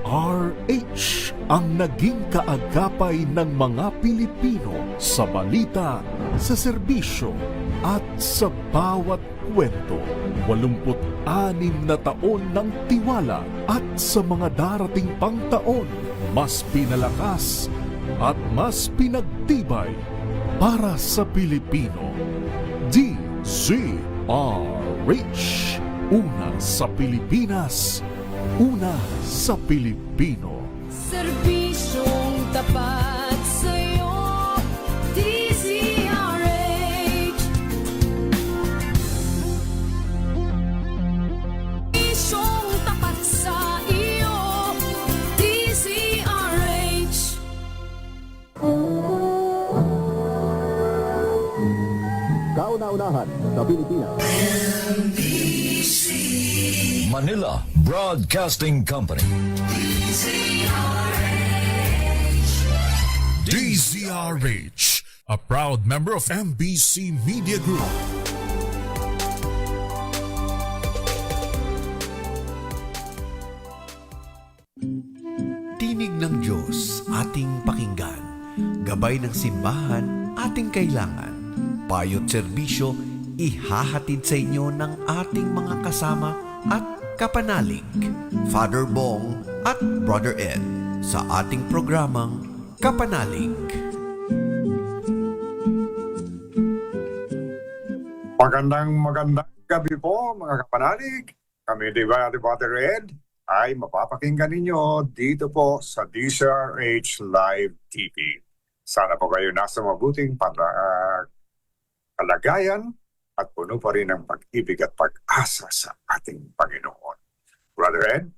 DZRH ang naging kaagapay ng mga Pilipino sa balita, sa serbisyo at sa bawat kwento. 86 na taon ng tiwala at sa mga darating pang taon, mas pinalakas at mas pinagtibay para sa Pilipino. DZRH. Una sa Pilipinas, una sa Pilipino. Serbisyong tapat sa'yo, DZRH. Serbisyong tapat sa iyo, DZRH. Kauna-unahan sa Pilipinas. Manila Broadcasting Company. DZRH, a proud member of MBC Media Group. Tinig ng Diyos ating pakinggan, gabay ng simbahan ating kailangan, payo't serbisyo ihahatid sa inyo ng ating mga kasama at kapanalig, Father Bong at Brother Ed, sa ating programang Kapanalig. Magandang gabi po mga kapanalig. Kami di Brother Ed ay mapapakinggan ninyo dito po sa DZRH Live TV. Sana po kayo nasa mabuting kalagayan at puno pa rin ng pag-ibig at pag-asa sa ating Panginoon. Brother Ed?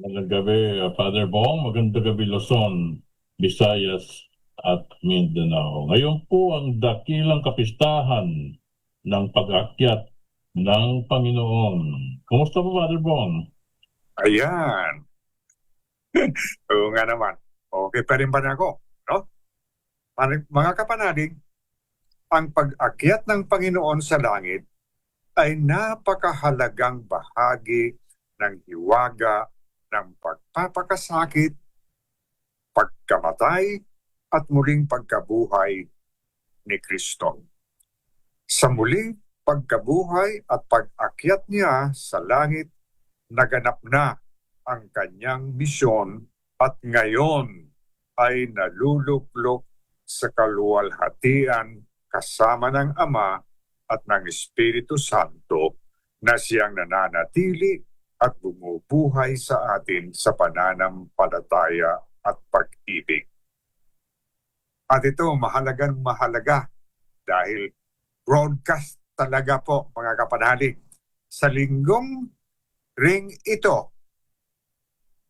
Magandang gabi, Father Bong. Magandang gabi, Luzon, Visayas at Mindanao. Ngayon po ang dakilang kapistahan ng pag-akyat ng Panginoon. Kumusta po, Father Bong? Ayan. Oo nga naman. Okay pa rin ba na ako? No? Mga kapanalig, ang pag-akyat ng Panginoon sa langit ay napakahalagang bahagi ng hiwaga ng pagpapakasakit, pagkamatay, at muling pagkabuhay ni Kristo. Sa muling pagkabuhay at pag-akyat niya sa langit, naganap na ang kanyang misyon at ngayon ay naluluklok sa kaluwalhatian kasama ng Ama at ng Espiritu Santo na siyang nananatili at bumubuhay sa atin sa pananampalataya at pag-ibig. At ito mahalagang mahalaga dahil broadcast talaga po mga kapanalig. Sa linggong ring ito,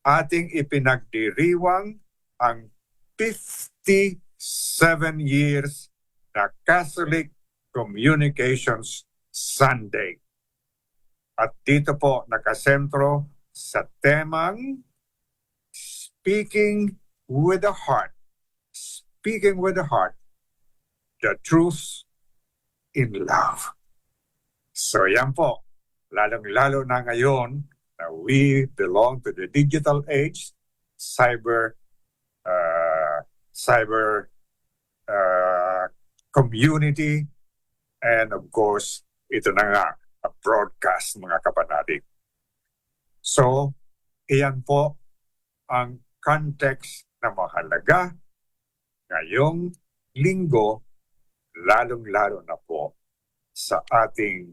ating ipinagdiriwang ang 57 years na Catholic Communications Sunday. At dito po nakasentro sa temang Speaking with the Heart. Speaking with the Heart, the truth in love. So yan po, lalong-lalo na ngayon na we belong to the digital age, cyber community, and of course, ito na nga, a broadcast mga kapanalig. So, iyan po ang context na mahalaga ngayong linggo, lalong-lalo na po sa ating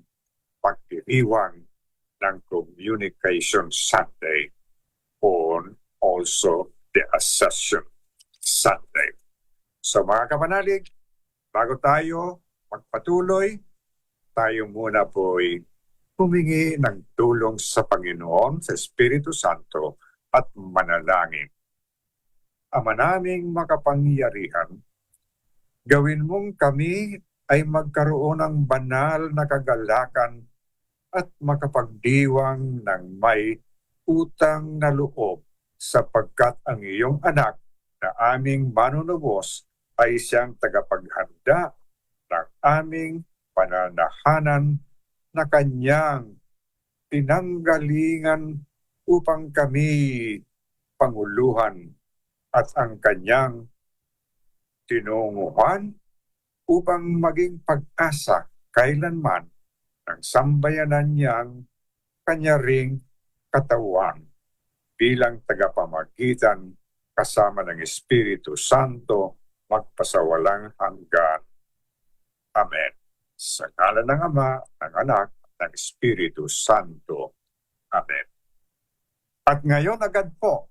pagdiriwang ng Communication Sunday on also the Ascension Sunday. So mga kapanalig, bago tayo magpatuloy, tayo muna po'y humingi ng tulong sa Panginoon, sa Espiritu Santo at manalangin. Ama naming makapangyarihan, gawin mong kami ay magkaroon ng banal na kagalakan at makapagdiwang ng may utang na loob sapagkat ang iyong anak na aming manunubos ay siyang tagapaghanda ng aming pananahanan na kanyang pinanggalingan upang kami panguluhan at ang kanyang tinunguhan upang maging pag-asa kailanman ng sambayanan niyang kanya ring katawan bilang tagapamagitan kasama ng Espiritu Santo magpasawalang hanggan. Amen. Sa ngalan ng Ama, ng Anak, at ng Espiritu Santo. Amen. At ngayon agad po,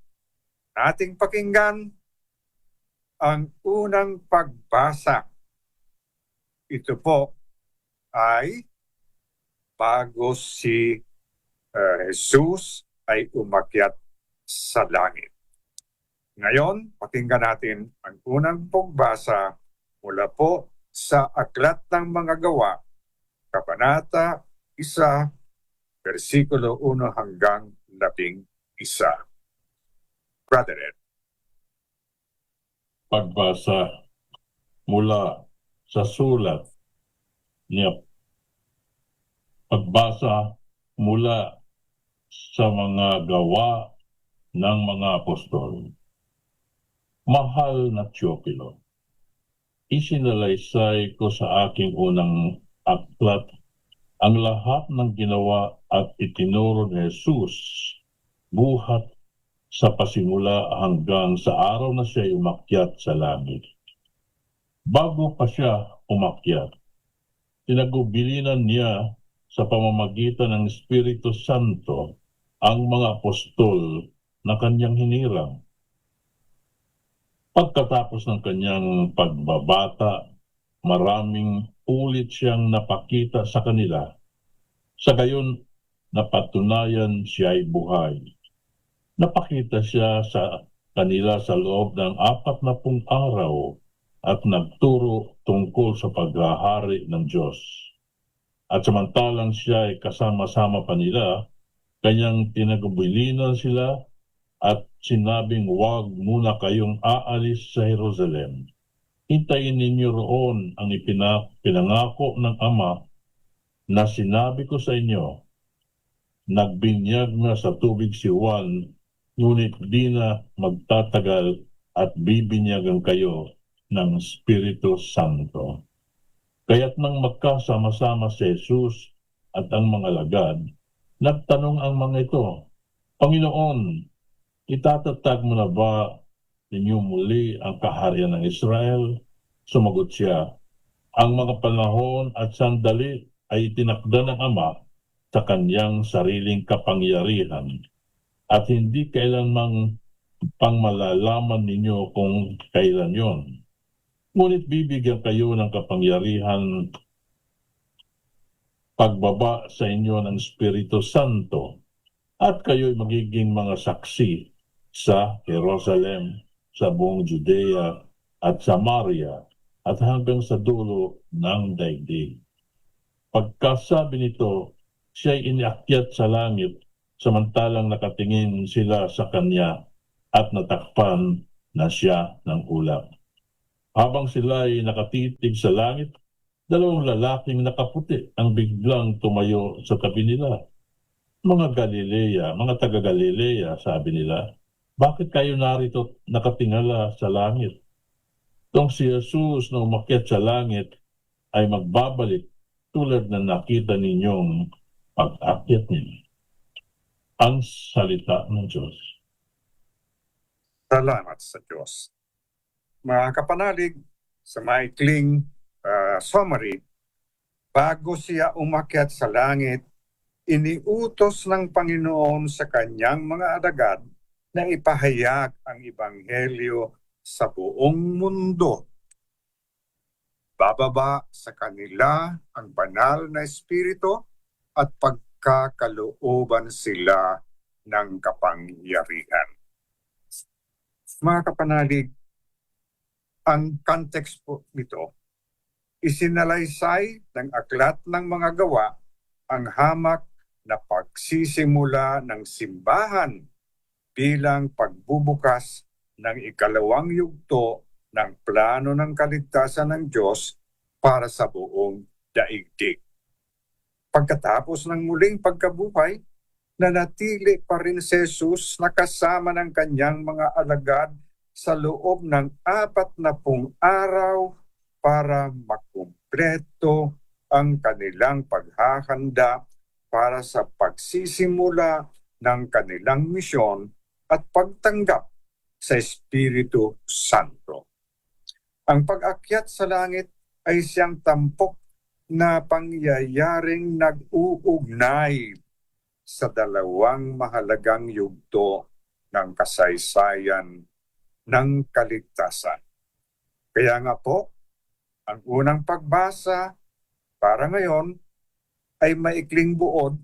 ating pakinggan ang unang pagbasa. Ito po ay bago si Jesus ay umakyat sa langit. Ngayon, pakinggan natin ang unang pagbasa mula po sa Aklat ng Mga Gawa, Kabanata 1, versikulo 1 hanggang 11. Brother Ed. Pagbasa mula sa sulat niya. Pagbasa mula sa mga gawa ng mga apostol. Mahal na Teopilo, isinalaysay ko sa aking unang aklat ang lahat ng ginawa at itinuro ni Jesus buhat sa pasimula hanggang sa araw na siya umakyat sa langit. Bago pa siya umakyat, tinagubilinan niya sa pamamagitan ng Espiritu Santo ang mga apostol na kanyang hinirang. Pagkatapos ng kanyang pagbabata, maraming ulit siyang napakita sa kanila. Sa gayon, napatunayan siya ay buhay. Napakita siya sa kanila sa loob ng 40 araw at nagturo tungkol sa paghahari ng Diyos. At samantalang siya ay kasama-sama pa nila, kanyang tinagubilinan sila at sinabing huwag muna kayong aalis sa Jerusalem. Hintayin ninyo roon ang pinangako ng Ama na sinabi ko sa inyo. Nagbinyag na sa tubig si Juan, ngunit di na magtatagal at bibinyagan kayo ng Espiritu Santo. Kaya't nang magkasama-sama si Jesus at ang mga lagad, nagtanong ang mga ito, Panginoon, itatatag mo na ba ninyo muli ang kaharian ng Israel? Sumagot siya, ang mga panahon at sandali ay tinakda ng Ama sa kanyang sariling kapangyarihan at hindi kailanmang pangmalalaman ninyo kung kailan yon. Ngunit bibigyan kayo ng kapangyarihan pagbaba sa inyo ng Espiritu Santo at kayo'y magiging mga saksi sa Jerusalem, sa buong Judea at Samaria at hanggang sa dulo ng daigdig. Pagkasabi nito, siya'y iniakyat sa langit samantalang nakatingin sila sa kanya at natakpan na siya ng ulap. Habang sila ay nakatitig sa langit, 2 lalaking nakaputi ang biglang tumayo sa tabi nila. Mga Galilea, mga taga-Galilea, sabi nila, bakit kayo narito nakatingala sa langit? Kung si Jesus na umakyat sa langit ay magbabalik tulad na nakita ninyong pag-akyat niya. Ang salita ng Diyos. Salamat sa Diyos. Mga kapanalig, sa maikling summary, bago siya umakyat sa langit, iniutos ng Panginoon sa kanyang mga alagad na ipahayag ang Ebanghelyo sa buong mundo. Bababa sa kanila ang banal na Espiritu at pagkakalooban sila ng kapangyarihan. Mga kapanalig, ang context po nito, isinalaysay ng Aklat ng Mga Gawa ang hamak na pagsisimula ng simbahan bilang pagbubukas ng ikalawang yugto ng plano ng kaligtasan ng Diyos para sa buong daigdig. Pagkatapos ng muling pagkabuhay, nanatili pa rin si Jesus na kasama ng kanyang mga alagad sa loob ng 40 araw para makumpleto ang kanilang paghahanda para sa pagsisimula ng kanilang misyon at pagtanggap sa Espiritu Santo. Ang pag-akyat sa langit ay siyang tampok na pangyayaring nag-uugnay sa dalawang mahalagang yugto ng kasaysayan ng kaligtasan. Kaya nga po, ang unang pagbasa para ngayon ay maikling buod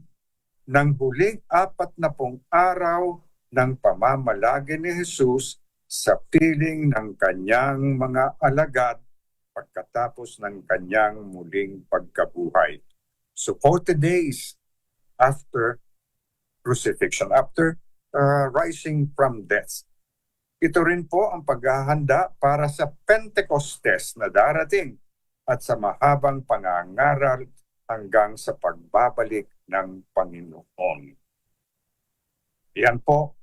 ng huling 40 araw ng pamamalagi ni Jesus sa piling ng kanyang mga alagad pagkatapos ng kanyang muling pagkabuhay. So 40 days after crucifixion, after rising from death. Ito rin po ang paghahanda para sa Pentecostes na darating at sa mahabang pangangaral hanggang sa pagbabalik ng Panginoon. Yan po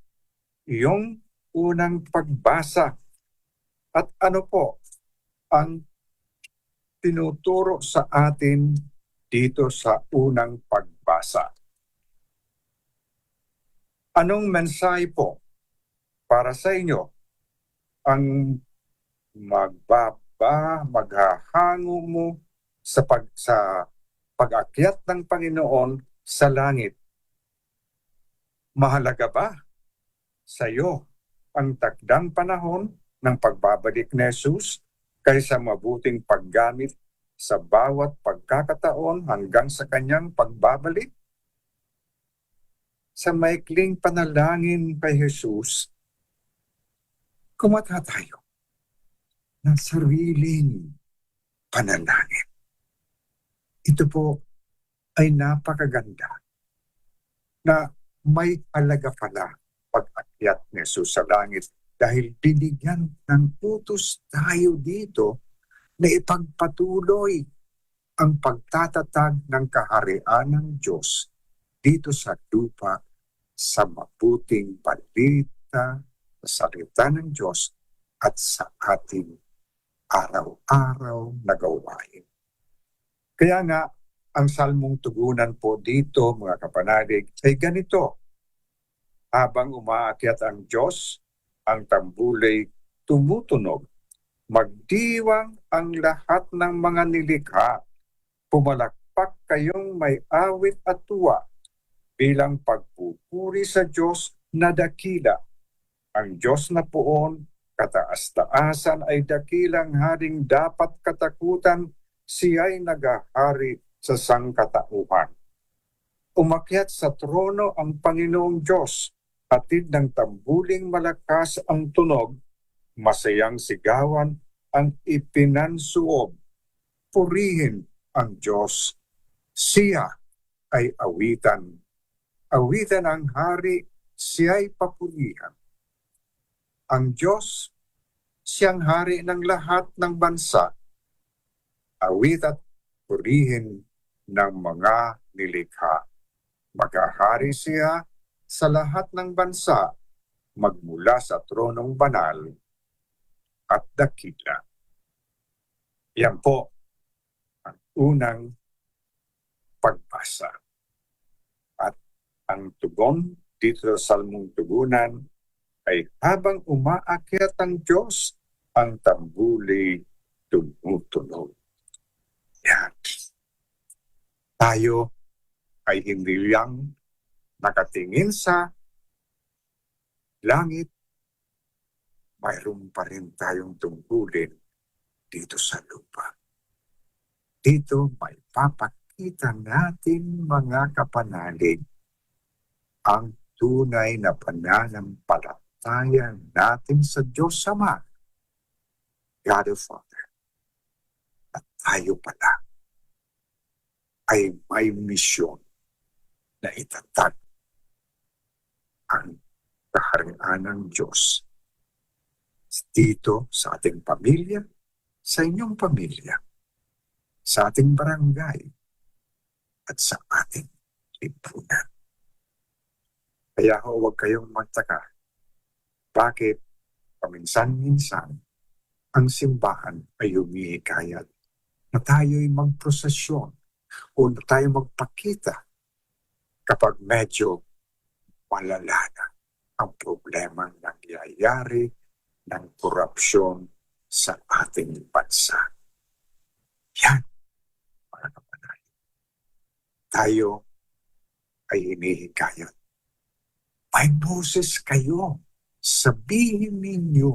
yung unang pagbasa. At ano po ang tinuturo sa atin dito sa unang pagbasa? Anong mensahe po para sa inyo ang maghahango mo sa pag-akyat ng Panginoon sa langit? Mahalaga ba sa iyo ang takdang panahon ng pagbabalik ni Jesus kaysa mabuting paggamit sa bawat pagkakataon hanggang sa kanyang pagbabalik? Sa maikling panalangin kay Jesus, kumata tayo ng sariling panalangin. Ito po ay napakaganda na may alaga pala pag-akyat ni Jesus sa langit dahil binigyan ng utos tayo dito na ipagpatuloy ang pagtatatag ng kaharian ng Diyos dito sa lupa sa mabuting balita sa salita ng Diyos at sa ating araw-araw na gawain. Kaya nga, ang salmong tugunan po dito, mga kapanalig, ay ganito. Habang umaakyat ang Diyos, ang tambulay tumutunog. Magdiwang ang lahat ng mga nilikha. Pumalakpak kayong may awit at tuwa bilang pagpupuri sa Diyos na dakila. Ang Diyos na poon, kataas-taasan ay dakilang haring dapat katakutan, siya'y nagahari sa sangkatauhan. Umakyat sa trono ang Panginoong Diyos, hatid ng tambuling malakas ang tunog, masayang sigawan ang ipinansuob. Purihin ang Diyos, siya ay awitan. Awitan ang hari, siya'y papurihan. Ang Diyos, siyang hari ng lahat ng bansa. Awit at purihin ng mga nilikha. Maghahari siya sa lahat ng bansa, magmula sa tronong banal at dakila. Yan po ang unang pagbasa. At ang tugon dito sa Salmong Tugunan ay habang umaakyat ang Diyos, ang tambuli tumutunog. Yan. Tayo ay hindi lang nakatingin sa langit, mayroon pa rin tayong tungkulin dito sa lupa. Dito may papakita natin, mga kapanalig, ang tunay na pananampalataya natin sa Diyos Ama, God the Father. At tayo pala ay may misyon na itatag ang kaharian ng Diyos dito sa ating pamilya, sa inyong pamilya, sa ating barangay, at sa ating lipunan. Kaya huwag kayong magtaka. Bakit paminsan-minsan ang simbahan ay humihikayat na tayo'y magprosesyon o na tayo magpakita kapag medyo malala na ang problemang nangyayari ng korupsyon sa ating bansa. Yan, mga kapanalig. Tayo ay hinihikayat. May boses kayo. Sabihin ninyo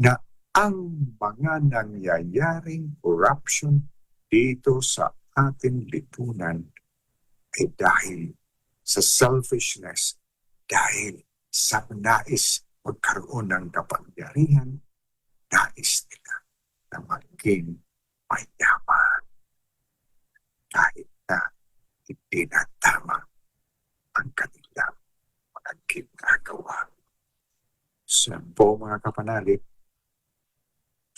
na ang mga nangyayaring corruption dito sa ating lipunan ay dahil sa selfishness, dahil sa nais magkaroon ng kapangyarihan, nais nila na maging mayaman. Kahit na hindi na tama ang kanilang mga ginagawa. So po mga kapanalig,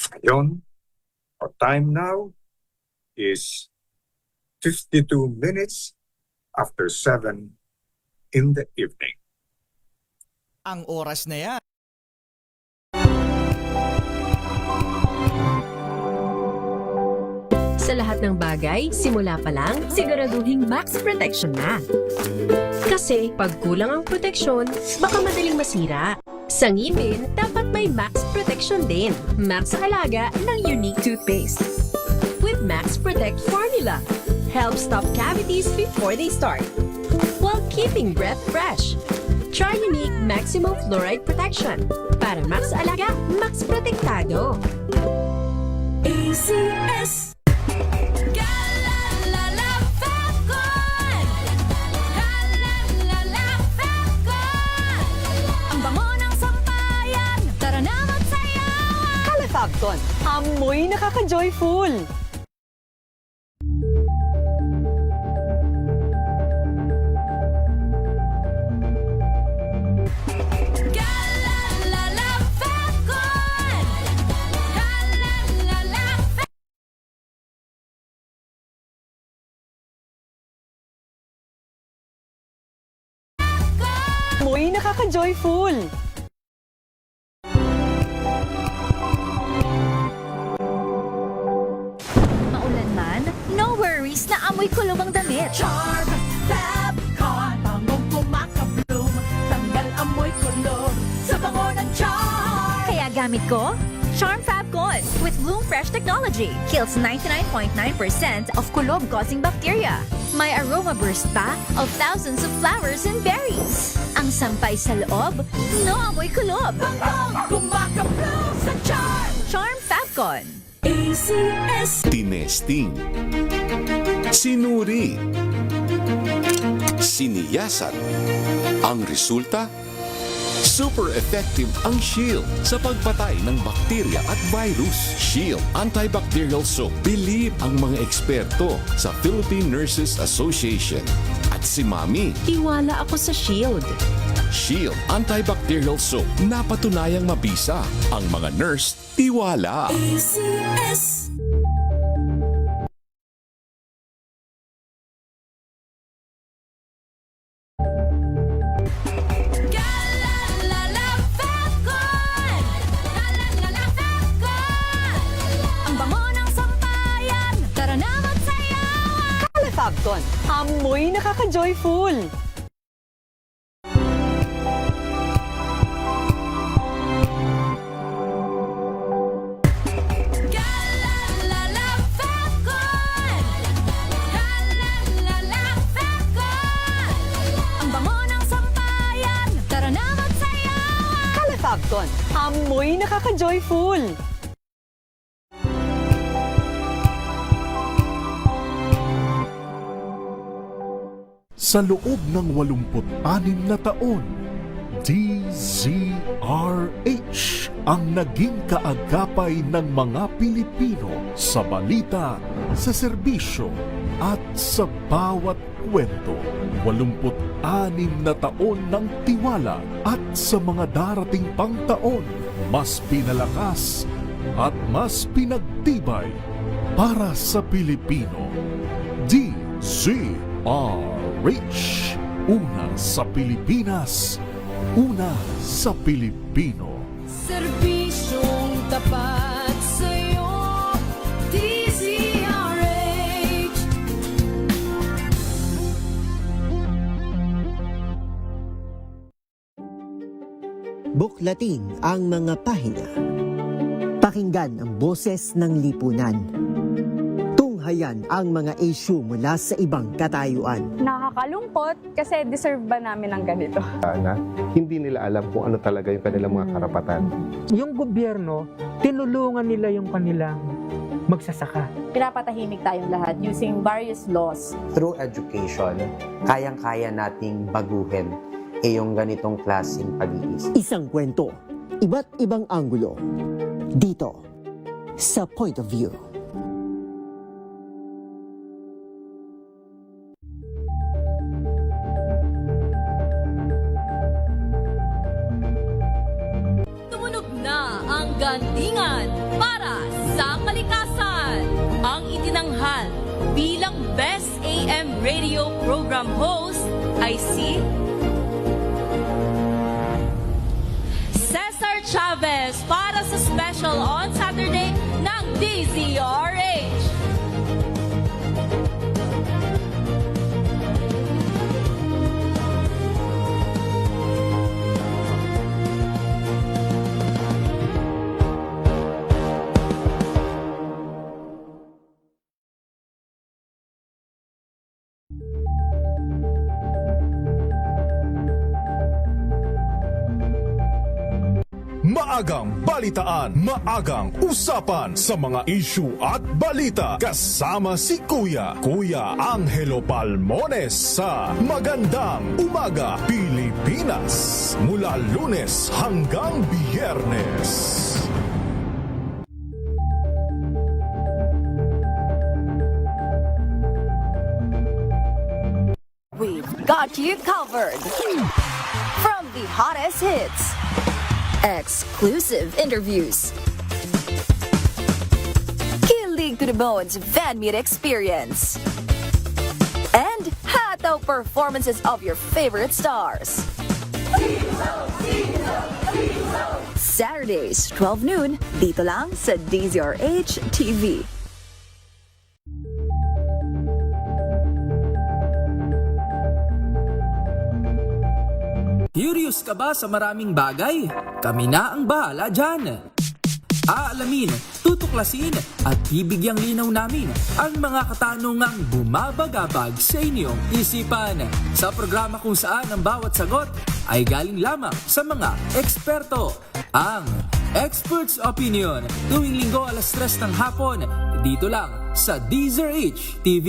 ngayon, our time now is 52 minutes after 7 in the evening. Ang oras na yan. Sa lahat ng bagay, simula pa lang, siguraduhing max protection na. Kasi pag kulang ang proteksyon, baka madaling masira. Sa ngipin, dapat may max protection din. Max Alaga ng Unique Toothpaste. With Max Protect Formula, help stop cavities before they start, while keeping breath fresh. Try Unique Maximum Fluoride Protection. Para Max Alaga, Max Protektado. ACS. Galalala Falcon! Galalala Falcon! Ang bango ng sampayan, tara na magsayawan! Calefabcon, amoy nakaka-joyful! Galalala Falcon! Galalala Amoy nakaka-joyful! Maulan man, no worries na amoy kulong ang damit. Charm Fabcon, bangong kumakabloom, tanggal amoy kulog sa bango ng charm. Kaya gamit ko, Charm Fabcon with Bloom Fresh Technology. Kills 99.9% of kulob-causing bacteria. May aroma burst pa of thousands of flowers and berries. Ang sampay sa loob, no amoy kulob. Bangong kumakabloom sa charm. Charm Fabcon. ACS. Tinesting, sinuri, siniyasan. Ang resulta? Super effective ang Shield sa pagpatay ng bakterya at virus. Shield Antibacterial Soap. Believe ang mga eksperto sa Philippine Nurses Association. At si Mami, Tiwala ako sa Shield. Shield Antibacterial Soap. Napatunayang mabisa. Ang mga nurse, tiwala. ACS. Galalala Falcon! Galalala Falcon! Ang bango ng sampayan, tara na magsayawan! Calefabcon, amoy nakaka-joyful! Galalala Falcon! Galalala Falcon! Ang bango ng sampayan, tara na magsayawan! Calefabcon, amoy nakaka-joyful! Sa loob ng 86 na taon, DZRH ang naging kaagapay ng mga Pilipino sa balita, sa serbisyo at sa bawat kwento. 86 na taon ng tiwala at sa mga darating pang taon, mas pinalakas at mas pinagtibay para sa Pilipino. DZRH Una sa Pilipinas, una sa Pilipino. Serbisyong tapat sa'yo, DZRH. Buklatin ang mga pahina. Pakinggan ang boses ng lipunan. Tunghayan ang mga issue mula sa ibang katayuan. Nakakalungkot kasi deserve ba namin ng ganito? Na hindi nila alam kung ano talaga yung kanilang mga karapatan. Yung gobyerno, tinulungan nila yung kanilang magsasaka. Pinapatahimik tayong lahat using various laws. Through education, kayang-kaya nating baguhin yung ganitong klaseng pag-iisip. Isang kwento, iba't ibang anggulo. Dito, sa Point of View. Tumunog na ang gandingan para sa kalikasan. Ang itinanghal bilang Best AM Radio Program Host ay si Cesar Chavez para sa special on Saturday ng DZRH. Maagang balitaan, maagang usapan sa mga issue at balita kasama si Kuya Angelo Palmones sa Magandang Umaga Pilipinas mula Lunes hanggang Biyernes. We've got you covered. From the hottest hits, exclusive interviews, kilig to the bones fan meet experience, and hataw performances of your favorite stars. Saturdays, 12 noon, dito lang sa DZRH TV. Curious ka ba sa maraming bagay? Kami na ang bahala dyan. Aalamin, tutuklasin at bibigyang linaw namin ang mga katanungang bumabagabag sa inyong isipan. Sa programa kung saan ang bawat sagot ay galing lamang sa mga eksperto. Ang Expert's Opinion, tuwing linggo 3:00 ng hapon, dito lang sa DZRH TV.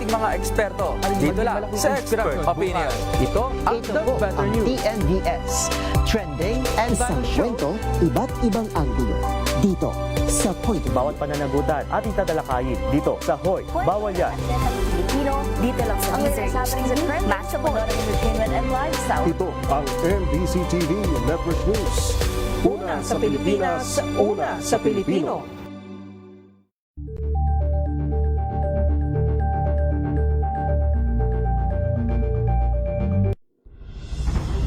Mga eksperto dito lang sa Expert Opinion. Ito ang The Better News. TNVS, trending and isang kwento, iba't ibang anggulo. Dito sa Point of View. Bawat pananagutan ating tatalakayin dito sa Hoy, Bawal Yan. Pilipino, dito lang sa DZRH. Matchable entertainment and lifestyle. Ito ang NBC TV Network News. Una sa Pilipinas, una sa Pilipino.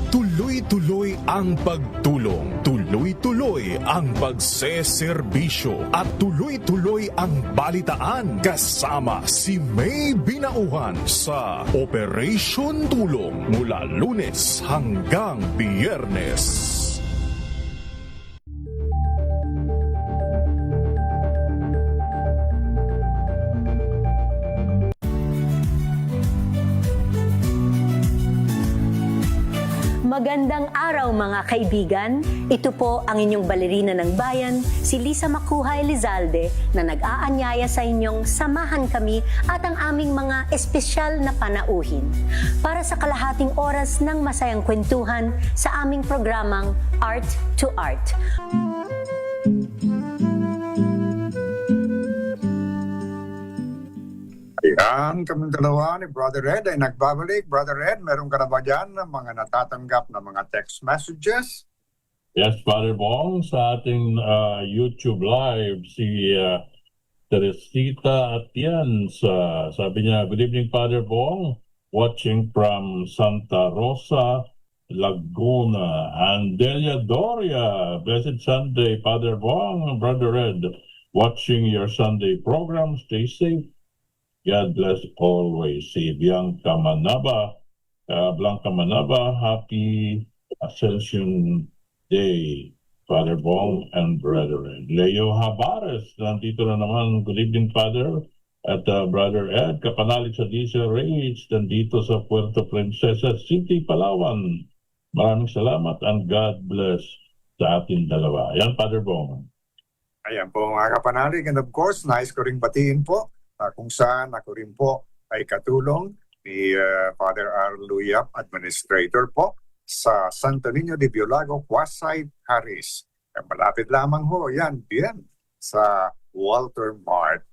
Tuloy-tuloy ang pagtulong, tuloy-tuloy ang pagseserbisyo at tuloy-tuloy ang balitaan kasama si May Binauhan sa Operation Tulong mula Lunes hanggang Biyernes. Magandang araw mga kaibigan. Ito po ang inyong balerina ng bayan, si Lisa Makuha Elizalde, na nag-aanyaya sa inyong samahan kami at ang aming mga espesyal na panauhin para sa kalahating oras ng masayang kwentuhan sa aming programang Art to Art. Yan, kaming dalawa ni Brother Ed ay nagbabalik. Brother Ed, meron ka na ba dyan ng mga natatanggap na mga text messages? Yes, Father Bong, sa ating YouTube Live, si Teresita Atienza, sabi niya, good evening, Father Bong, watching from Santa Rosa, Laguna. Andelia Doria, blessed Sunday, Father Bong, Brother Ed, watching your Sunday program, stay safe. God bless always. Si Blanca Manaba, happy Ascension Day, Father Bong and brethren. Leo Habares, nandito na naman. Good evening, Father. At Brother Ed, kapanalig sa Diesel Rage, nandito sa Puerto Princesa City, Palawan. Maraming salamat and God bless sa ating dalawa. Ayan, Father Bong. Ayan po mga kapanalig. And of course, nais ko rin batiin po kung saan ako rin po ay katulong ni Father Arluyap, Administrator po sa Santo Niño de Biolago, Quasite, Harris. Malapit lamang ho, yan, bien, sa Walter Mart.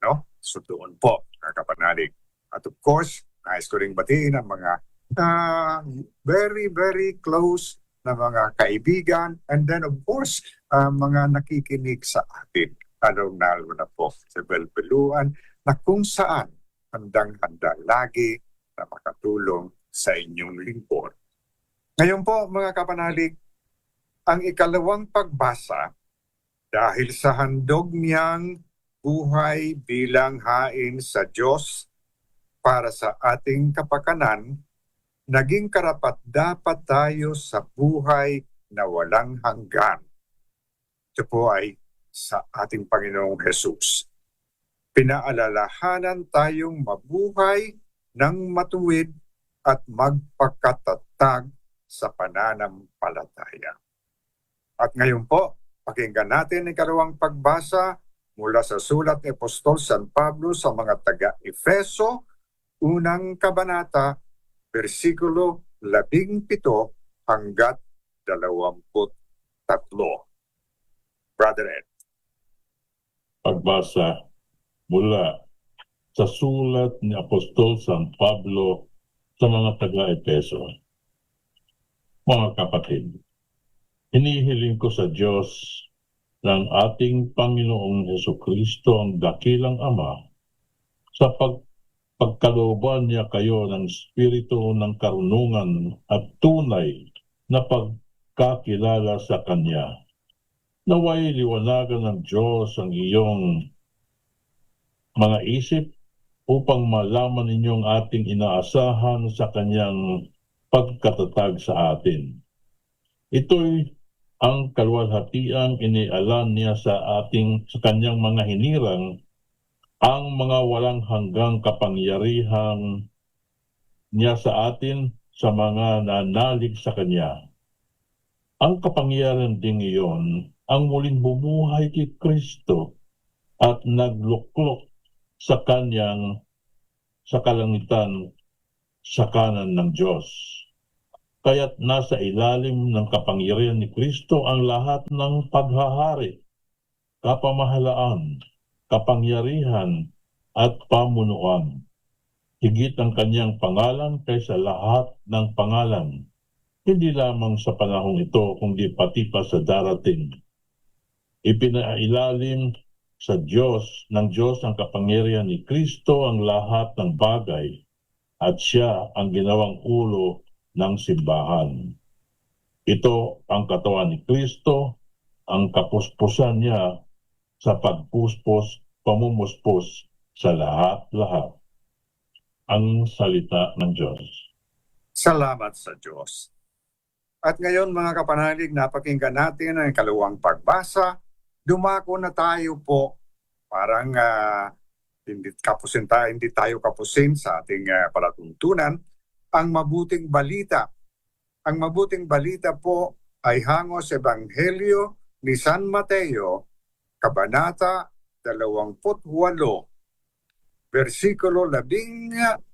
No? So doon po, mga kapanalig. At of course, nais ko rin batiin ang mga very, very close na mga kaibigan. And then of course, mga nakikinig sa atin. Lalo na po sa Belbeluan na kung saan handang-handa lagi na makatulong sa inyong lingkod. Ngayon po mga kapanalig, ang ikalawang pagbasa dahil sa handog niyang buhay bilang hain sa Diyos para sa ating kapakanan, naging karapat-dapat tayo sa buhay na walang hanggan. Ito po ay sa ating Panginoong Jesus. Pinaalalahanan tayong mabuhay ng matuwid at magpakatatag sa pananampalataya. At ngayon po, pakinggan natin ang ikalawang pagbasa mula sa sulat ni Apostol San Pablo sa mga taga-Efeso, unang kabanata, versikulo 17 hanggat 23. Brother Ed. Pagbasa mula sa sulat ni Apostol San Pablo sa mga taga-Efeso. Mga kapatid, hinihiling ko sa Diyos ng ating Panginoong Hesukristo ang dakilang Ama sa pagkalooban niya kayo ng spirito ng karunungan at tunay na pagkakilala sa Kanya. Naway liwanagan ng Diyos ang iyong mga isip upang malaman ninyong ating inaasahan sa Kanyang pagkatatag sa atin. Ito'y ang kaluwalhatiang inialam niya sa Kanyang mga hinirang, ang mga walang hanggang kapangyarihan niya sa atin sa mga nanalig sa Kanya. Ang kapangyarihan ding iyon ang muling bumuhay kay Kristo at nagluklok sa Kanyang sa kalangitan sa kanan ng Diyos. Kaya't nasa ilalim ng kapangyarihan ni Kristo ang lahat ng paghahari, kapamahalaan, kapangyarihan at pamunuan. Higit ang Kanyang pangalan kaysa lahat ng pangalan, hindi lamang sa panahong ito kundi pati pa sa darating. Ipinailalim sa ng Diyos ang kapangyarihan ni Kristo ang lahat ng bagay at siya ang ginawang ulo ng simbahan. Ito ang katawan ni Kristo, ang kapuspusan niya sa pamumuspos sa lahat-lahat. Ang salita ng Diyos. Salamat sa Diyos. At ngayon mga kapanalig, napakinggan natin ang ikalawang pagbasa. Dumako na tayo po, parang hindi tayo kapusin sa ating palatuntunan, ang mabuting balita. Ang mabuting balita po ay hango sa Ebanghelyo ni San Mateo, Kabanata 28, versikulo 16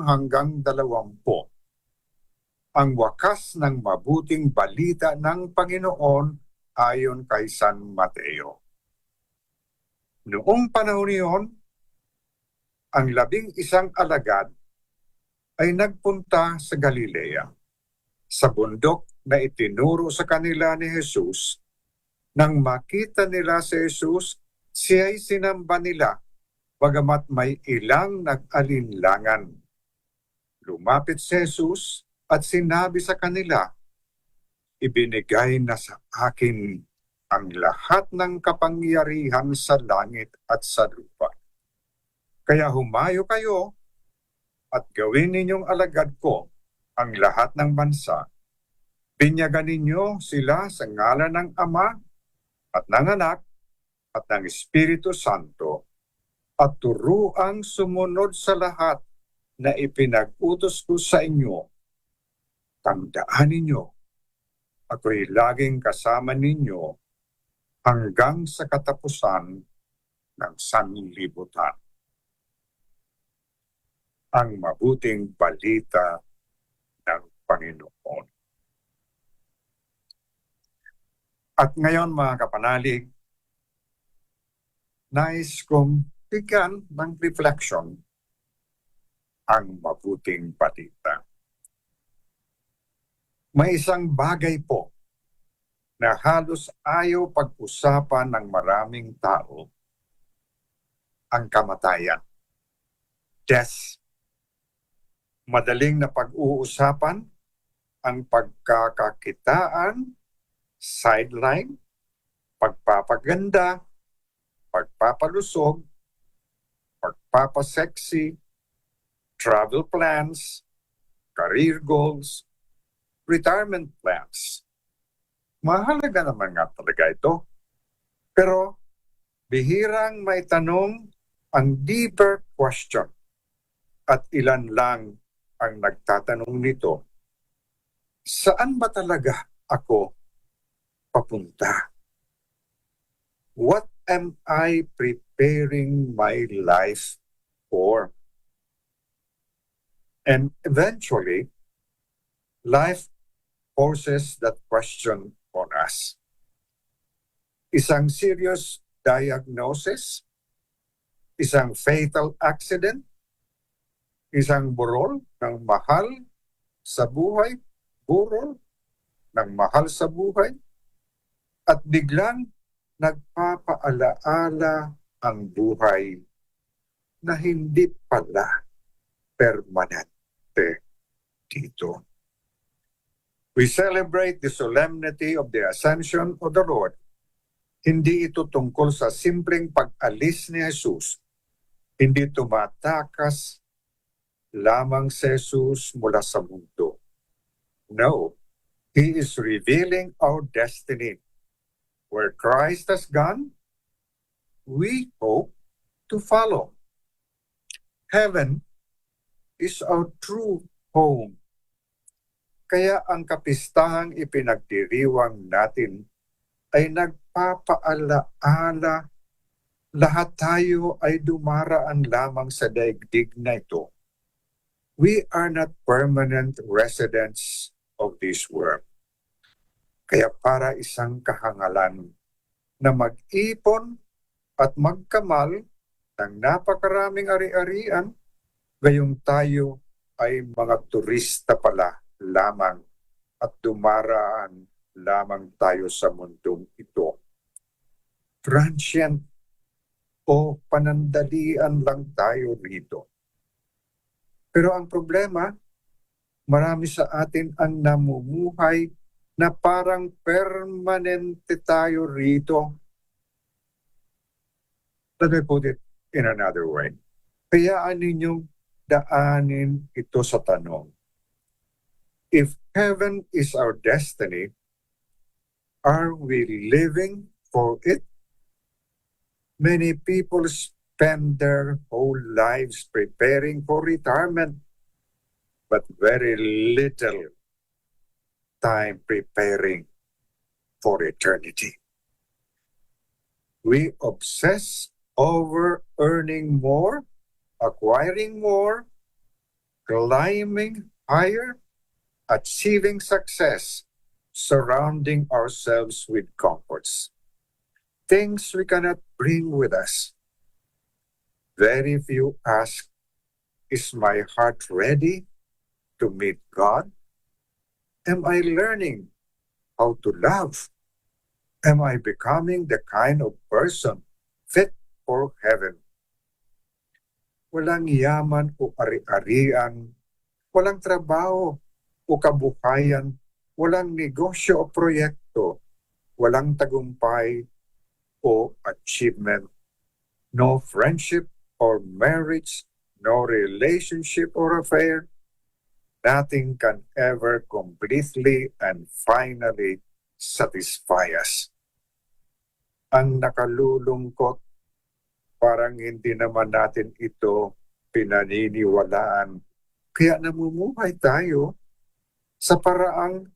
hanggang 20. Ang wakas ng mabuting balita ng Panginoon ayon kay San Mateo. Noong panahon niyon, ang 11 alagad ay nagpunta sa Galilea, sa bundok na itinuro sa kanila ni Jesus. Nang makita nila si Jesus, siya'y sinamba nila, bagamat may ilang nag-alinlangan. Lumapit si Jesus at sinabi sa kanila, "Ibinigay na sa akin ang lahat ng kapangyarihan sa langit at sa lupa. Kaya humayo kayo at gawin ninyong alagad ko ang lahat ng bansa. Binyagan ninyo sila sa ngalan ng Ama at ng Anak at ng Espiritu Santo at turuang sumunod sa lahat na ipinag-utos ko sa inyo. Tandaan ninyo, ako'y laging kasama ninyo hanggang sa katapusan ng sanlibutan." Ang mabuting balita ng Panginoon. At ngayon mga kapanalig, nais kong bigyan ng reflection ang mabuting balita. May isang bagay po na halos ayaw pag-usapan ng maraming tao, ang kamatayan. Death. Madaling na pag-uusapan ang pagkakakitaan, sideline, pagpapaganda, pagpapalusog, pagpapasexy, travel plans, career goals, retirement plans. Mahalaga naman nga talaga ito. Pero bihirang may tanong ang deeper question at ilan lang ang nagtatanong nito. Saan ba talaga ako papunta? What am I preparing my life for? And eventually, life forces that question on us. Isang serious diagnosis, isang fatal accident, isang burol ng mahal sa buhay, burol ng mahal sa buhay, at biglang nagpapaalaala ang buhay na hindi pala permanente dito. We celebrate the solemnity of the Ascension of the Lord. Hindi ito tungkol sa simpleng pag-alis ni Jesus. Hindi tumatakas lamang si Jesus mula sa mundo. No, He is revealing our destiny. Where Christ has gone, we hope to follow. Heaven is our true home. Kaya ang kapistahang ipinagdiriwang natin ay nagpapaalaala. Lahat tayo ay dumaraan lamang sa daigdig na ito. We are not permanent residents of this world. Kaya para isang kahangalan na mag-ipon at magkamal ng napakaraming ari-arian, gayong tayo ay mga turista pala lamang at dumaraan lamang tayo sa mundong ito. Transient o panandalian lang tayo rito. Pero ang problema, marami sa atin ang namumuhay na parang permanente tayo rito. Let me put it in another way. Kayaan ninyong daanin ito sa tanong. If heaven is our destiny, are we living for it? Many people spend their whole lives preparing for retirement, but very little time preparing for eternity. We obsess over earning more, acquiring more, climbing higher, achieving success, surrounding ourselves with comforts. Things we cannot bring with us. Very few ask Is my heart ready to meet God? Am I learning how to love? Am I becoming the kind of person fit for heaven? Walang yaman o ari-arian, walang trabaho o kabuhayan, walang negosyo o proyekto, walang tagumpay o achievement, no friendship or marriage, no relationship or affair. Nothing can ever completely and finally satisfy us. Ang nakalulungkot, parang hindi naman natin ito pinaniniwalaan. Kaya namumuhay tayo sa paraang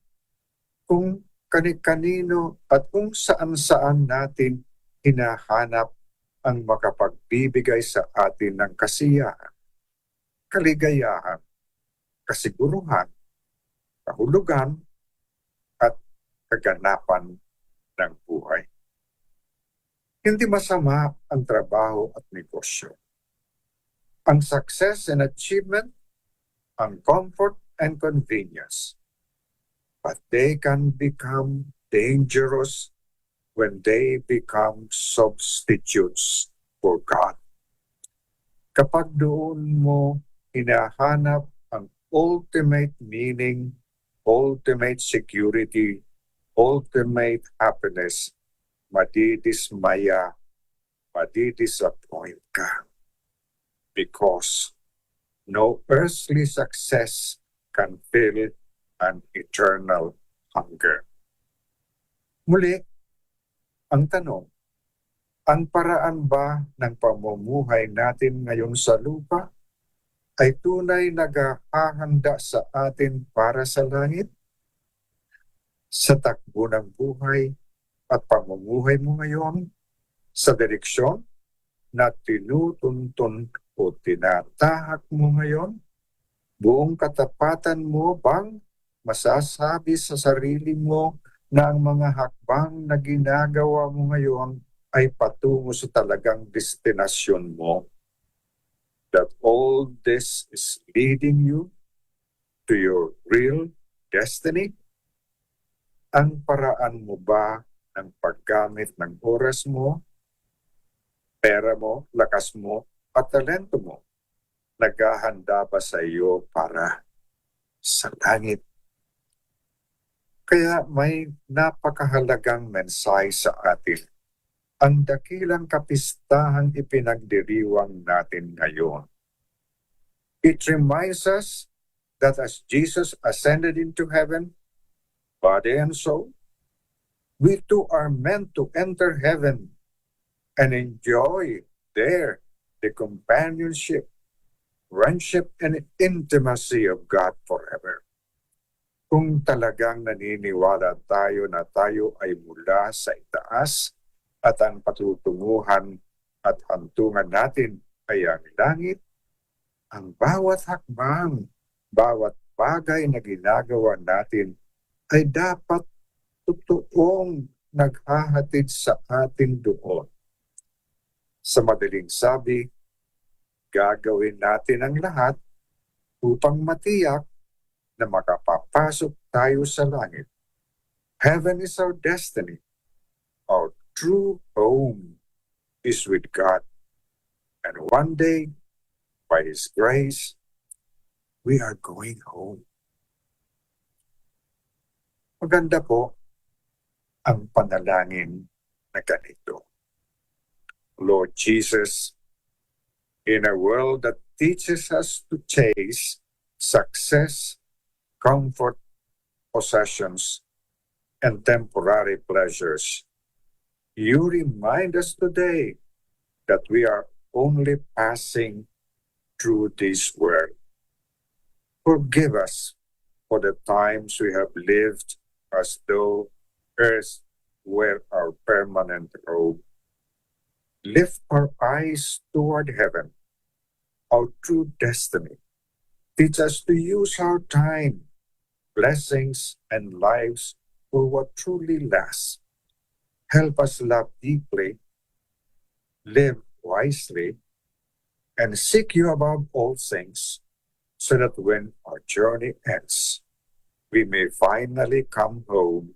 kung kani-kanino at kung saan-saan natin hinahanap ang makapagbibigay sa atin ng kasiyahan, kaligayahan, kasiguruhan, kahulugan, at kaganapan ng buhay. Hindi masama ang trabaho at negosyo. Ang success and achievement, ang comfort and convenience. But they can become dangerous when they become substitutes for God. Kapag doon mo hinahanap ang ultimate meaning, ultimate security, ultimate happiness, madidismaya, madidisappoint ka. Because no earthly success can fill an eternal hunger. Muli, ang tanong, ang paraan ba ng pamumuhay natin ngayon sa lupa ay tunay naghahanda sa atin para sa langit? Sa takbo ng buhay at pamumuhay mo ngayon, sa direksyon na tinutuntun o tinatahak mo ngayon, buong katapatan mo bang masasabi sa sarili mo na ang mga hakbang na ginagawa mo ngayon ay patungo sa talagang destinasyon mo? That all this is leading you to your real destiny? Ang paraan mo ba ng paggamit ng oras mo, pera mo, lakas mo, at talento mo, naghahanda ba sa iyo para sa langit? Kaya may napakahalagang mensahe sa atin. Ang dakilang kapistahang ipinagdiriwang natin ngayon. It reminds us that as Jesus ascended into heaven, body and soul, we too are meant to enter heaven and enjoy there the companionship, friendship, and intimacy of God forever. Kung talagang naniniwala tayo na tayo ay mula sa itaas at ang patutunguhan at hantungan natin ay ang langit, ang bawat hakbang, bawat bagay na ginagawa natin ay dapat totoong naghahatid sa atin doon. Sa madaling sabi, gagawin natin ang lahat upang matiyak na makapapasok tayo sa langit. Heaven is our destiny. Our true home is with God. And one day, by His grace, we are going home. Maganda po ang panalangin na ganito. Lord Jesus, in a world that teaches us to chase success, comfort, possessions, and temporary pleasures, you remind us today that we are only passing through this world. Forgive us for the times we have lived as though earth were our permanent home. Lift our eyes toward heaven, our true destiny. Teach us to use our time, blessings, and lives for what truly lasts. Help us love deeply, live wisely, and seek you above all things, so that when our journey ends, we may finally come home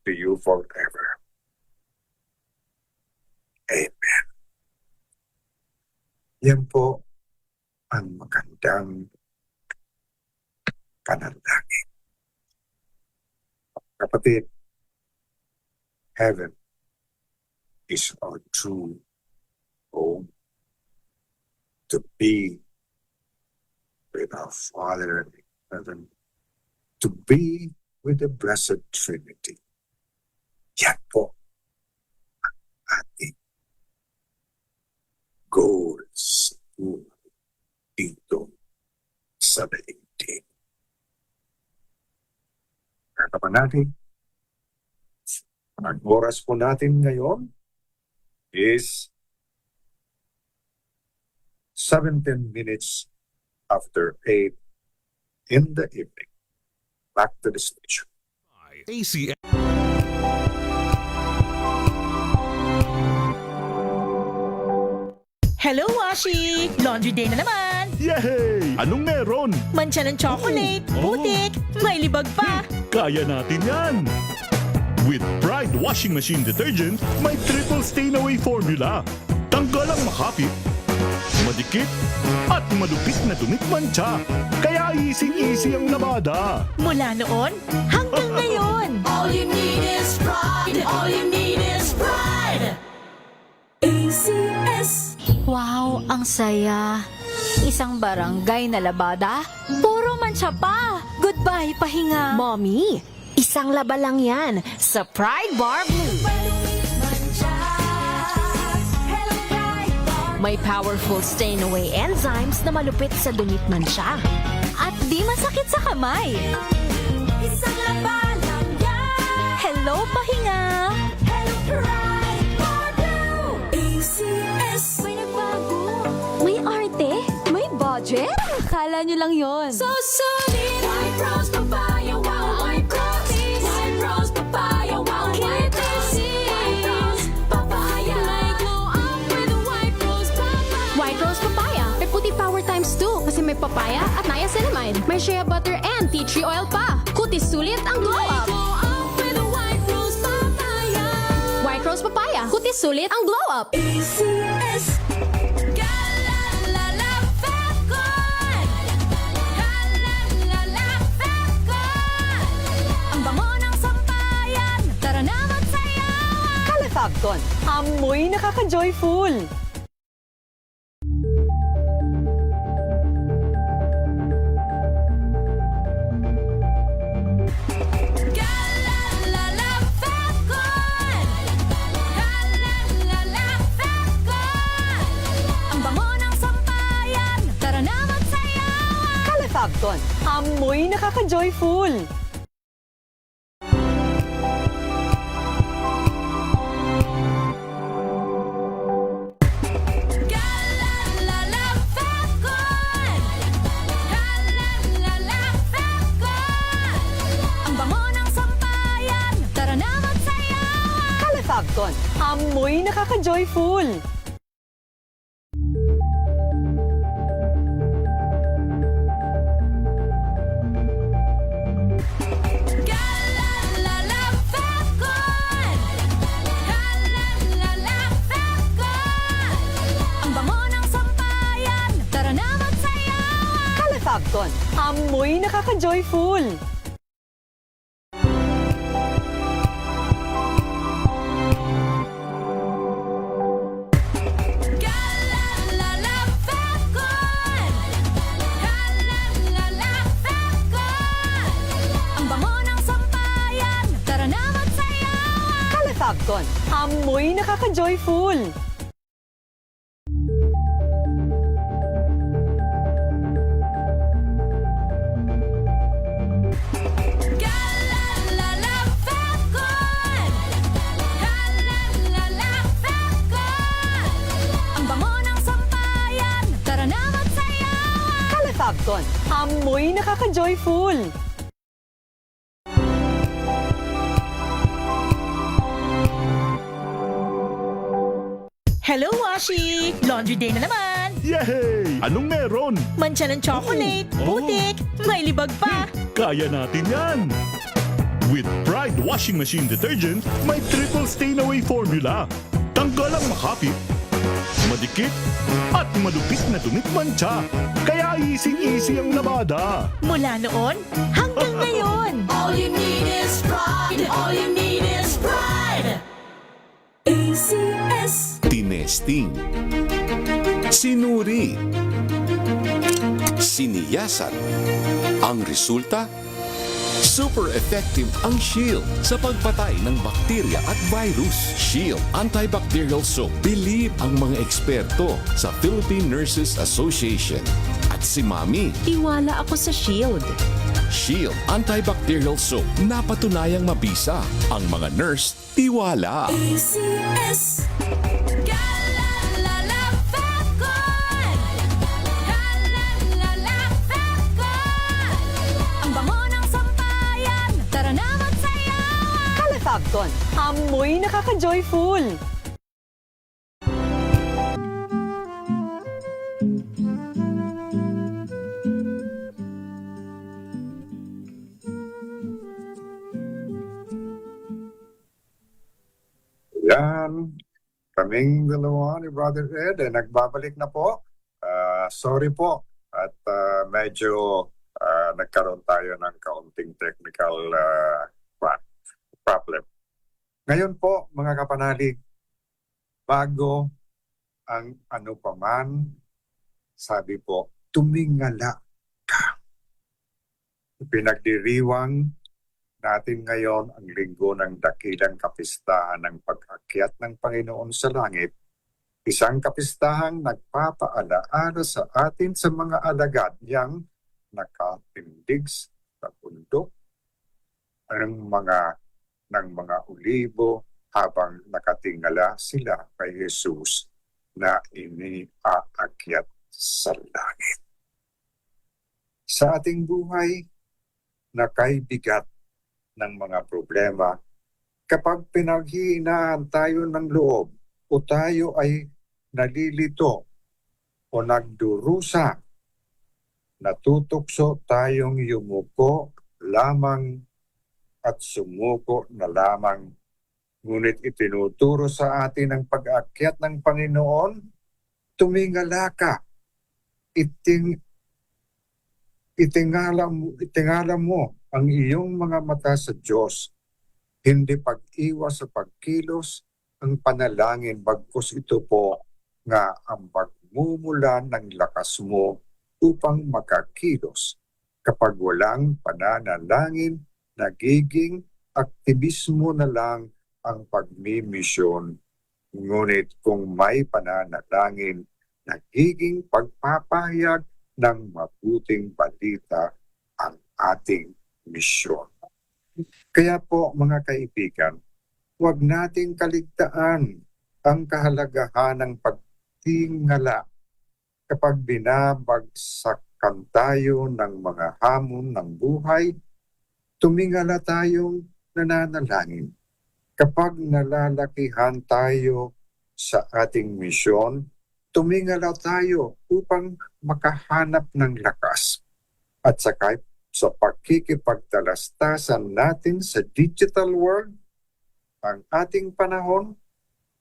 to you forever. Amen. Yan po ang magandang panalangin. Kapatid, heaven is our true home, to be with our Father in heaven, to be with the Blessed Trinity. Yan po ang ating goals dito sa daigdig. Kaya naman natin, ang oras po natin ngayon is 17 minutes after 8 in the evening. Back to the station. ACM. Hello, Washi! Laundry day na naman! Yay! Anong meron? Mancha ng chocolate, putik, may libag pa! Kaya natin yan! With Pride Washing Machine Detergent, may triple stain-away formula. Tanggal ang makapit, madikit, at madupit na dumit mancha. Kaya easy-easy ang labada. Mula noon hanggang ngayon! All you need is pride! All you need is pride! ACS! Wow, ang saya. Isang barangay na labada, puro mancha pa. Goodbye, pahinga. Mommy, isang laba lang yan sa Pride Bar Blue. May powerful stain-away enzymes na malupit sa dumit mancha. At di masakit sa kamay. Isang laba lang yan! Hello, pahinga. Hello, Pride Bar Blue! ACS! May nagbago. May arte? May budget? Akala nyo lang yon. So solid! White Rose Papaya, wow! White Rose! White Rose Papaya, wow! White Rose! White Rose Papaya! May glow up with White Rose Papaya! White Rose Papaya. May puti power times 2 kasi may papaya at niacinamide. May shea butter and tea tree oil pa. Kutis sulit ang glow May up. glow up with White Rose Papaya! White Rose Papaya. Kutis sulit ang glow up. ACS! Galalala Fefcon! Galalala Fefcon! Ang bango ng sampayan! Tara na magsayawan! Calefabcon, amoy nakaka-joyful. Galalala Fefcon! Galalala Fefcon! Ang bango ng sampayan! Tara na magsayawan! Calefabcon, amoy nakaka-joyful. Galalala Fefcon! Galalala Fefcon! Ang bango ng sampayan! Tara na magsayawan! Calefabcon, amoy nakaka-joyful. Galalala Fefcon! Galalala Fefcon! Ang bango ng sampayan! Tara na magsayawan! Calefabcon, amoy nakaka-joyful. Galalala Fefcon! Galalala Fefcon! Ang bango ng sampayan! Tara na magsayawan! Calefabcon, amoy nakaka-joyful. Galalala Fefcon! Galalala Fefcon! Ang bango ng sampayan! Tara na magsayawan! Calefabcon, amoy nakaka-joyful. Hello, Washi! Laundry day na naman! Yay! Anong meron? Mancha ng chocolate, putik, may libag pa. Kaya natin yan! With Pride Washing Machine Detergent, may triple stain-away formula. Tanggal ang makapit, madikit, at malupit na dumit mancha. Kaya easy-easy ang labada. Mula noon hanggang ngayon. All you need is pride. All you need is pride. ACS. Tinesting. Sinuri. Siniyasan. Ang resulta? Super effective ang Shield sa pagpatay ng bakterya at virus. Shield Antibacterial Soap. Believe ang mga eksperto sa Philippine Nurses Association. At si Mami. Tiwala ako sa Shield. Shield Antibacterial Soap. Napatunayang mabisa. Ang mga nurse, tiwala. ACS. Ang bango ng sampayan. Tara na magsayawan. Calafabcon, amoy nakaka-joyful. Yan. Kaming dalawa ni Brother Ed ay nagbabalik na po. Sorry po. At medyo nagkaroon tayo ng kaunting technical problem. Ngayon po, mga kapanalig, bago ang ano paman, sabi po, tumingala ka. Pinagdiriwang natin ngayon ang linggo ng dakilang kapistahan ng pag-akyat ng Panginoon sa langit, isang kapistahang nagpapaalaala sa atin sa mga alagad niyang nakatindig sa bundok ng mga olibo habang nakatingala sila kay Jesus na iniaakyat sa langit. Sa ating buhay, nakaibigat ng mga problema, kapag pinaghihinaan tayo ng loob o tayo ay nalilito o nagdurusa, natutukso tayong yumuko lamang at sumuko na lamang. Ngunit itinuturo sa atin ang pag-akyat ng Panginoon, tumingala ka, itingala mo ang iyong mga mata sa Diyos, hindi pag-iwas sa pagkilos ang panalangin, bagkus ito po nga ang pagmumulan ng lakas mo upang makakilos. Kapag walang pananalangin, nagiging aktivismo na lang ang pagmimisyon. Ngunit kung may pananalangin, nagiging pagpapahayag ng mabuting balita ang ating misyon. Kaya po mga kaibigan, huwag nating kaligtaan ang kahalagahan ng pagtingala kapag binabagsakan tayo ng mga hamon ng buhay. Tumingala tayong nananalangin. Kapag nalalakihan tayo sa ating misyon, tumingala tayo upang makahanap ng lakas. At sa pakikipagtalastasan natin sa digital world, ang ating panahon,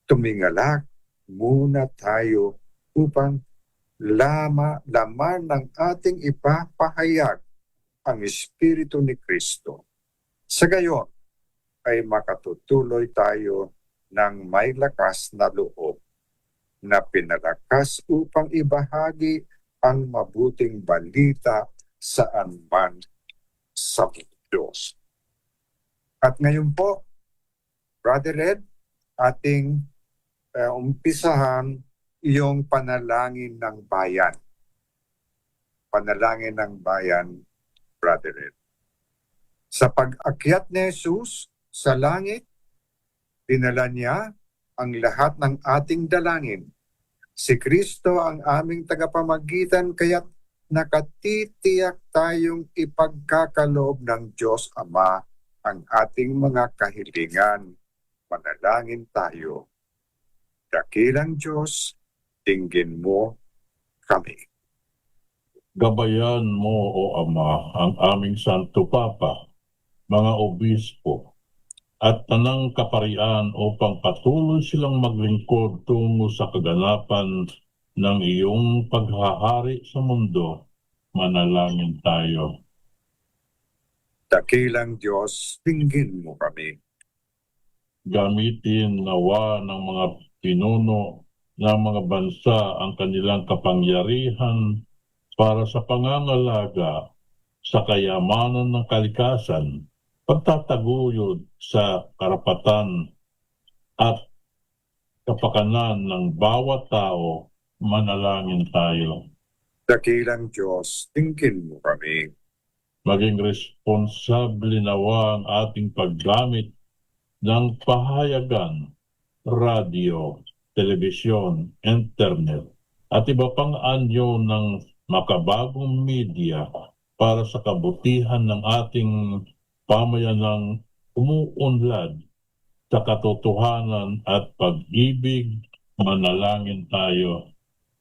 tumingala muna tayo upang laman ng ating ipapahayag ang Espiritu ni Kristo. Sa gayon, ay makatutuloy tayo ng may lakas na loob na pinalakas upang ibahagi ang mabuting balita saan man sa Diyos. At ngayon po, Brother Ed, ating umpisahan yung panalangin ng bayan. Panalangin ng bayan, Brother Ed. Sa pag-akyat ni Jesus sa langit, dinala niya ang lahat ng ating dalangin. Si Kristo ang aming tagapamagitan, kaya't nakatitiyak tayong ipagkakaloob ng Diyos Ama ang ating mga kahilingan. Manalangin tayo. Dakilang Diyos, dinggin mo kami. Gabayan mo, O Ama, ang aming Santo Papa, mga obispo, at tanang kaparian upang patuloy silang maglingkod tungo sa kaganapan ng iyong paghahari sa mundo. Manalangin tayo. Dakilang Diyos, tingin mo kami. Gamitin nawa ng mga pinuno ng mga bansa ang kanilang kapangyarihan para sa pangangalaga sa kayamanan ng kalikasan, pagtataguyod sa karapatan at kapakanan ng bawat tao. Manalangin tayo. Dakilang Diyos, tingin mo kami. Maging responsable nawa ang ating paggamit ng pahayagan, radyo, telebisyon, internet, at iba pang anyo ng makabagong media para sa kabutihan ng ating pamayanang umuunlad sa katotohanan at pag-ibig. Manalangin tayo.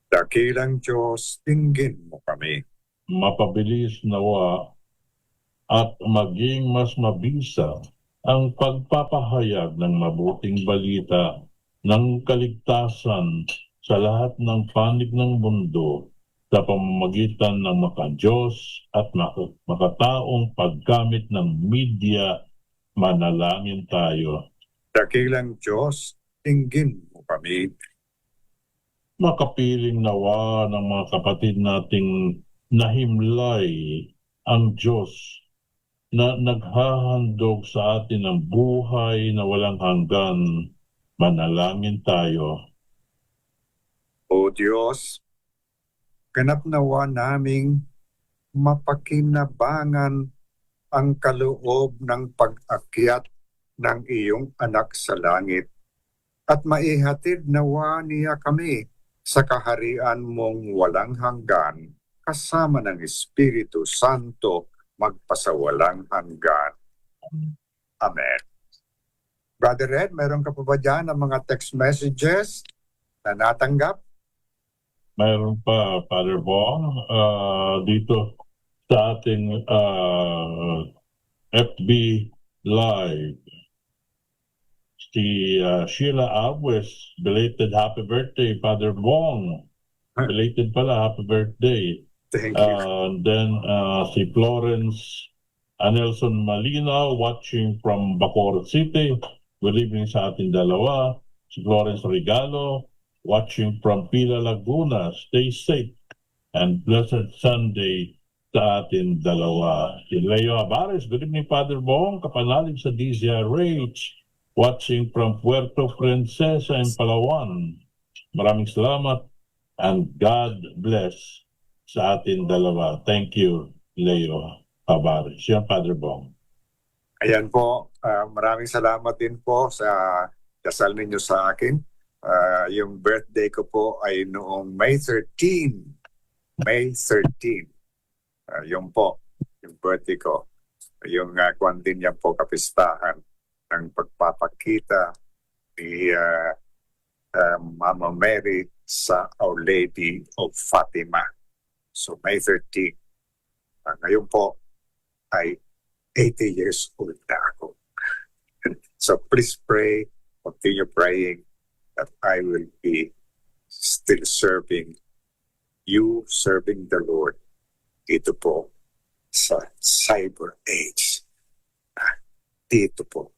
Dakilang Diyos, tingin mo kami. Mapabilis nawa at maging mas mabisa ang pagpapahayag ng mabuting balita ng kaligtasan sa lahat ng panig ng mundo sa pamamagitan ng makadiyos at makataong paggamit ng media. Manalangin tayo. Dakilang Diyos, tingin mo kami. Makapiling nawa ng mga kapatid nating nahimlay ang Diyos na naghahandog sa atin ng buhay na walang hanggan. Manalangin tayo. O Diyos, ganap nawa naming mapakinabangan ang kaloob ng pag-akyat ng iyong anak sa langit at maihatid nawa niya kami sa kaharian mong walang hanggan kasama ng Espiritu Santo magpasawalang hanggan. Amen. Brother Ed, meron ka pa ba dyan ng mga text messages na natanggap? Mayroon pa, Father Bong, dito sa ating FB Live. Si Sheila Alves, belated happy birthday, Father Bong. Belated pala, happy birthday. Thank you. Then si Florence Anelson Malina, watching from Bacoor City. Good evening sa ating dalawa. Si Florence Regalo, watching from Pila Laguna. Stay safe and blessed Sunday sa ating dalawa. Si Leo Abares, good evening, Father Bong. Kapanalig sa DZRH. Watching from Puerto Princesa in Palawan. Maraming salamat and God bless sa atin dalawa. Thank you, Leo Abares. Yan, Father Bong. Ayan po, maraming salamat din po sa dasal ninyo sa akin. Yung birthday ko po ay noong May 13. May 13. Yun po, yung birthday ko. Yung kwan din yan po kapistahan ng pagpapakita ni Mama Mary sa Our Lady of Fatima. So May 13. Ngayon po ay 80 years old na ako. So please pray, continue praying that I will be still serving you, serving the Lord dito po sa cyber age. Dito po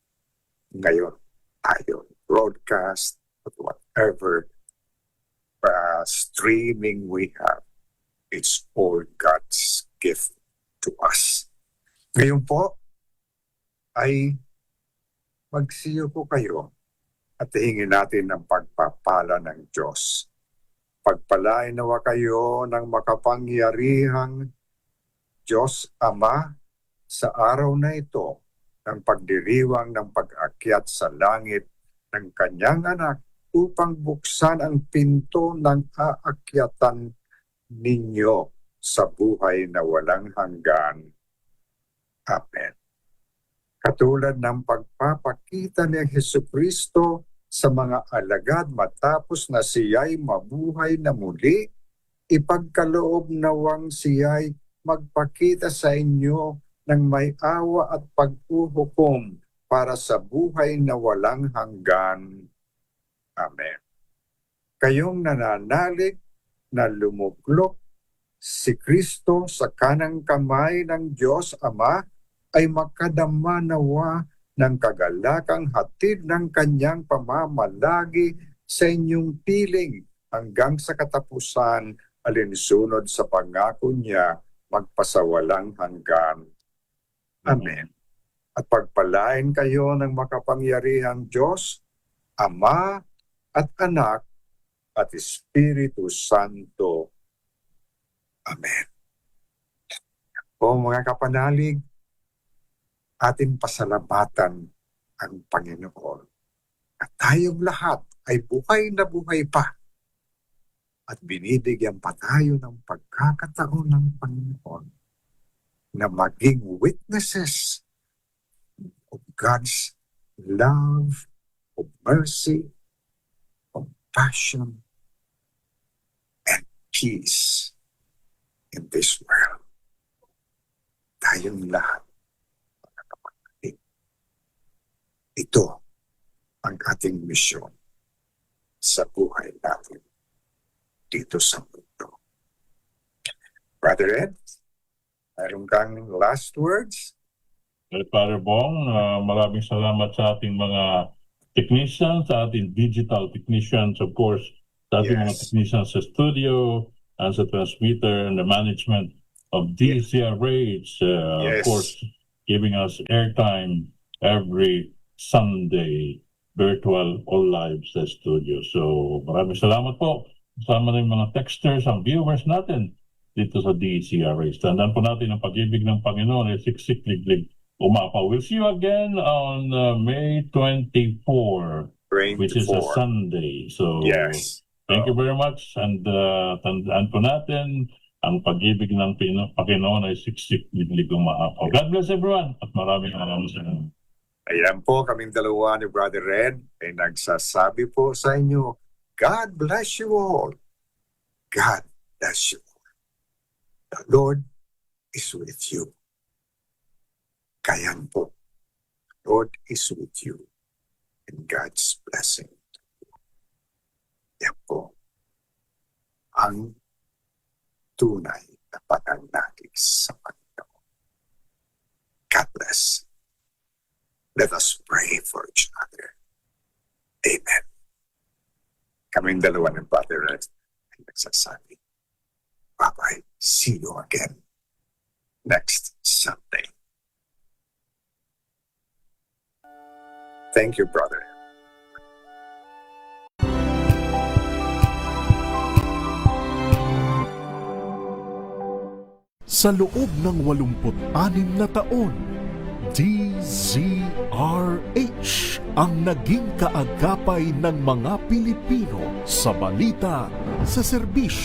ngayon tayo broadcast at whatever streaming we have, it's all God's gift to us. Ngayon po ay magsiyo po kayo at hingin natin ng pagpapala ng Diyos. Pagpalain nawa kayo ng makapangyarihang Diyos Ama sa araw na ito ng pagdiriwang ng pag-akyat sa langit ng kanyang anak upang buksan ang pinto ng aakyatan ninyo sa buhay na walang hanggan. Amen. Katulad ng pagpapakita ni Jesucristo sa mga alagad matapos na siya'y mabuhay na muli, ipagkaloob nawang siya'y magpakita sa inyo ng may awa at paghuhukom para sa buhay na walang hanggan. Amen. Kayong nananalig na lumuklok si Kristo sa kanang kamay ng Diyos Ama ay makadama nawa ng kagalakang hatid ng kanyang pamamalagi sa inyong piling hanggang sa katapusan alinsunod sa pangako niya magpasawalang hanggan. Amen. At pagpalain kayo ng makapangyarihang Diyos, Ama at Anak at Espiritu Santo. Amen. O mga kapanalig, ating pasalamatan ang Panginoon. At tayong lahat ay buhay na buhay pa. At binibigyan pa tayo ng pagkakataon ng Panginoon na maging witnesses of God's love, of mercy, compassion, and peace in this world. Tayong lahat, mga kapatid. Ito ang ating misyon sa buhay natin dito sa mundo. Brother Ed, mayroon kang last words? Father Bong, maraming salamat sa ating mga technicians, sa ating digital technicians, of course, sa ating mga technicians sa studio, and sa transmitter and the management of DCRH, of course, giving us airtime every Sunday, virtual all live sa studio. So maraming salamat po. Kasama na yung mga texters, ang viewers natin dito sa DCRH. Tandaan po natin ang pag-ibig ng Panginoon ay siksik-liglig umapaw. We'll see you again on May 24, which is a Sunday. So thank you very much. And tandaan po natin ang pag-ibig ng Panginoon ay siksik-liglig umapaw. God bless everyone at maraming salamat. Ayan po, kaming dalawa ni Brother Red ay nagsasabi po sa inyo, God bless you all. God bless you all. The Lord is with you. Kayan po. The Lord is with you. And God's blessing. Yan po ang tunay na pananakit sa Panginoon. God bless. Let us pray for each other. Amen. Kaming dalawa ng Brother Red ay nagsasabi, bye-bye. See you again next Sunday. Thank you, Brother Ed. Sa loob ng 86 na taon, DZRH ang naging kaagapay ng mga Pilipino sa balita, sa serbisyo